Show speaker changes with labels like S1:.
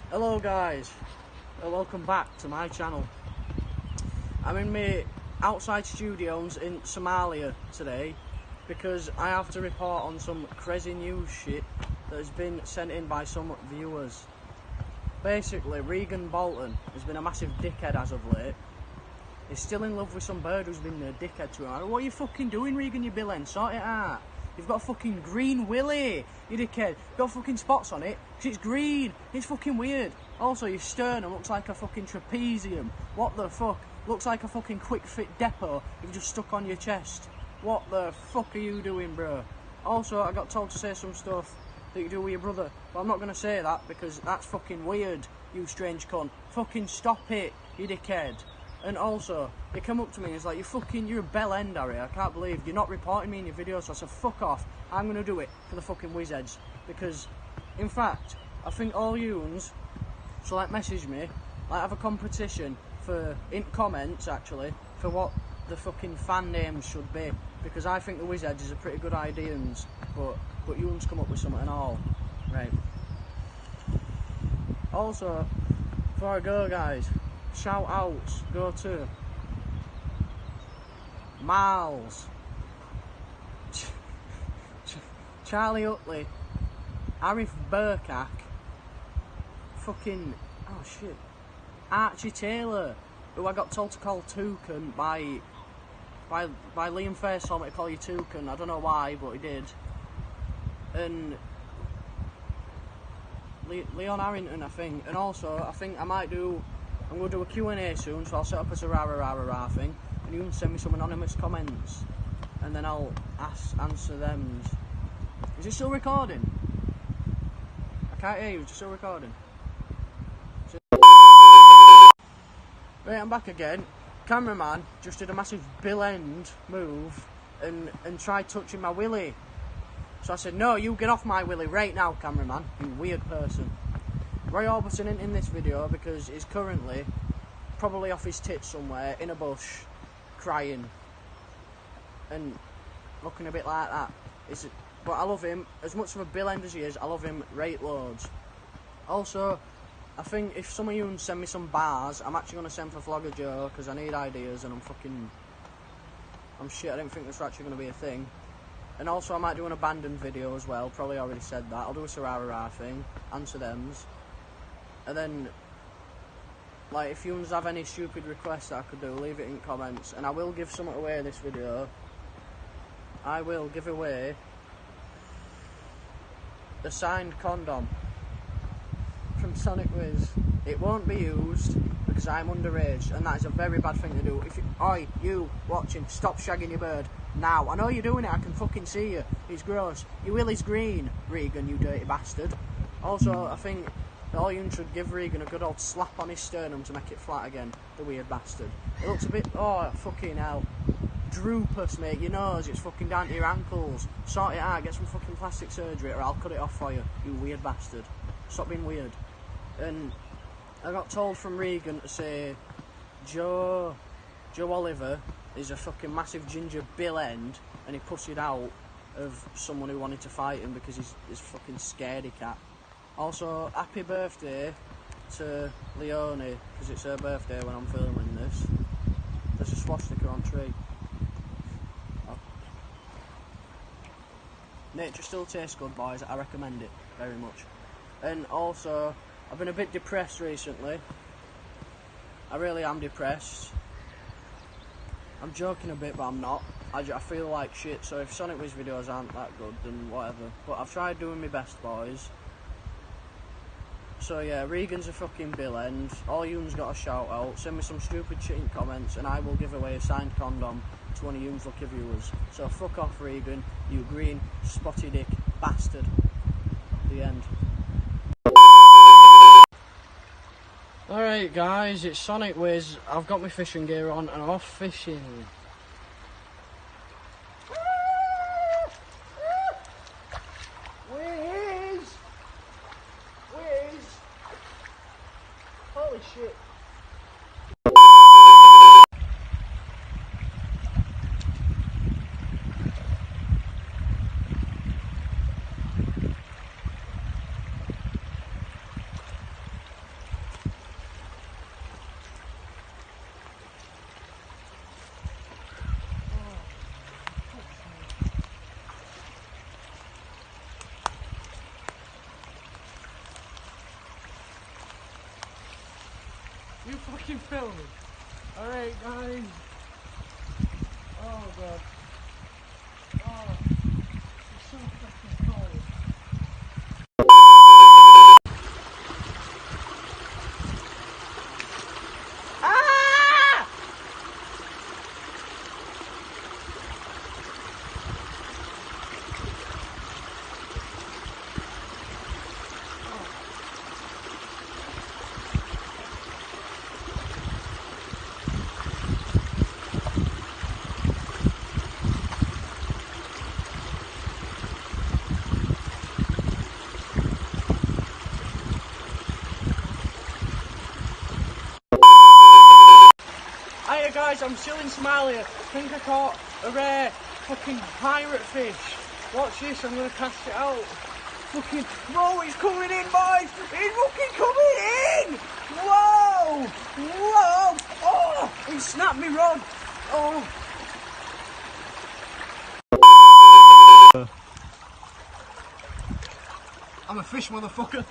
S1: Hello guys, welcome back to my channel. I'm in my outside studios in Somalia today because I have to report on some crazy news shit that has been sent in by some viewers. Basically, Regan Bolton has been a massive dickhead as of late. He's still in love with some bird who's been a dickhead to him. What are you fucking doing, Regan, you billend? Sort it out. You've got a fucking green willy, you dickhead. You've got fucking spots on it, because it's green. It's fucking weird. Also, your sternum looks like a fucking trapezium. What the fuck? Looks like a fucking quick fit depot you've just stuck on your chest. What the fuck are you doing, bro? Also, I got told to say some stuff that you do with your brother, but I'm not going to say that because that's fucking weird, you strange cunt. Fucking stop it, you dickhead. And also, he came up to me and he's like, you're a bell end, Harry. I can't believe you're not reporting me in your videos. So I said, fuck off. I'm going to do it for the fucking Whiz. Because, in fact, I think all yous, so like message me, like have a competition for, in comments actually, for what the fucking fan names should be. Because I think the Whiz is a pretty good idea, but yous come up with something and all. Right. Also, before I go guys, shout outs go to Miles, Charlie Utley, Arif Burkak, fucking, oh shit, Archie Taylor, who I got told to call Toucan by Liam Fair told me to call you Toucan. I don't know why, but he did. And Leon Harrington, I think. And also, I think I'm going to do a Q&A soon, so I'll set up a rah thing, and you can send me some anonymous comments, and then I'll answer them. Is it still recording? I can't hear you, is it still recording? Right, I'm back again. Cameraman just did a massive bill end move and tried touching my willy. So I said, no, you get off my willy right now, cameraman, you weird person. Roy Orbison in this video because he's currently probably off his tits somewhere in a bush, crying and looking a bit like that. But I love him, as much of a bill end as he is, I love him right loads. Also, I think if some of you send me some bars, I'm actually going to send for Vlogger Joe because I need ideas and I'm shit, I didn't think this was actually going to be a thing. And also I might do an abandoned video as well, probably already said that. I'll do a rah thing, answer thems. And then, like, if you have any stupid requests that I could do, leave it in comments. And I will give something away this video. I will give away the signed condom from Sonic Whiz. It won't be used because I'm underage, and that is a very bad thing to do. If you watching, stop shagging your bird now. I know you're doing it, I can fucking see you. It's gross. Your willy's green, Regan, you dirty bastard. Also, I think all you should give Regan a good old slap on his sternum to make it flat again, the weird bastard. It looks a bit, oh fucking hell. Droopus, mate, your nose, it's fucking down to your ankles. Sort it out, get some fucking plastic surgery or I'll cut it off for you, you weird bastard. Stop being weird. And I got told from Regan to say Joe Oliver is a fucking massive ginger bill end and he pussied out of someone who wanted to fight him because he's fucking scaredy cat. Also, happy birthday to Leonie, because it's her birthday when I'm filming this. There's a swastika on tree. Oh. Nature still tastes good, boys. I recommend it very much. And also, I've been a bit depressed recently. I really am depressed. I'm joking a bit, but I'm not. I feel like shit, so if Sonic Whiz videos aren't that good, then whatever. But I've tried doing my best, boys. So yeah, Regan's a fucking bill end. All you's got a shout out. Send me some stupid shit in comments and I will give away a signed condom to one of you's lucky viewers. So fuck off, Regan, you green spotty dick bastard. The end. Alright guys, it's Sonic Whiz. I've got my fishing gear on and I'm off fishing. Whiz! Holy shit. fucking filming? Alright, guys. Oh, God. Oh, it's so fucking cold. Hiya guys, I'm still in Somalia. I think I caught a rare fucking pirate fish. Watch this, I'm gonna cast it out. Fucking, whoa, it's coming in, boys! It's fucking coming in! Whoa! Whoa! Oh! It snapped me rod! Oh! I'm a fish, motherfucker.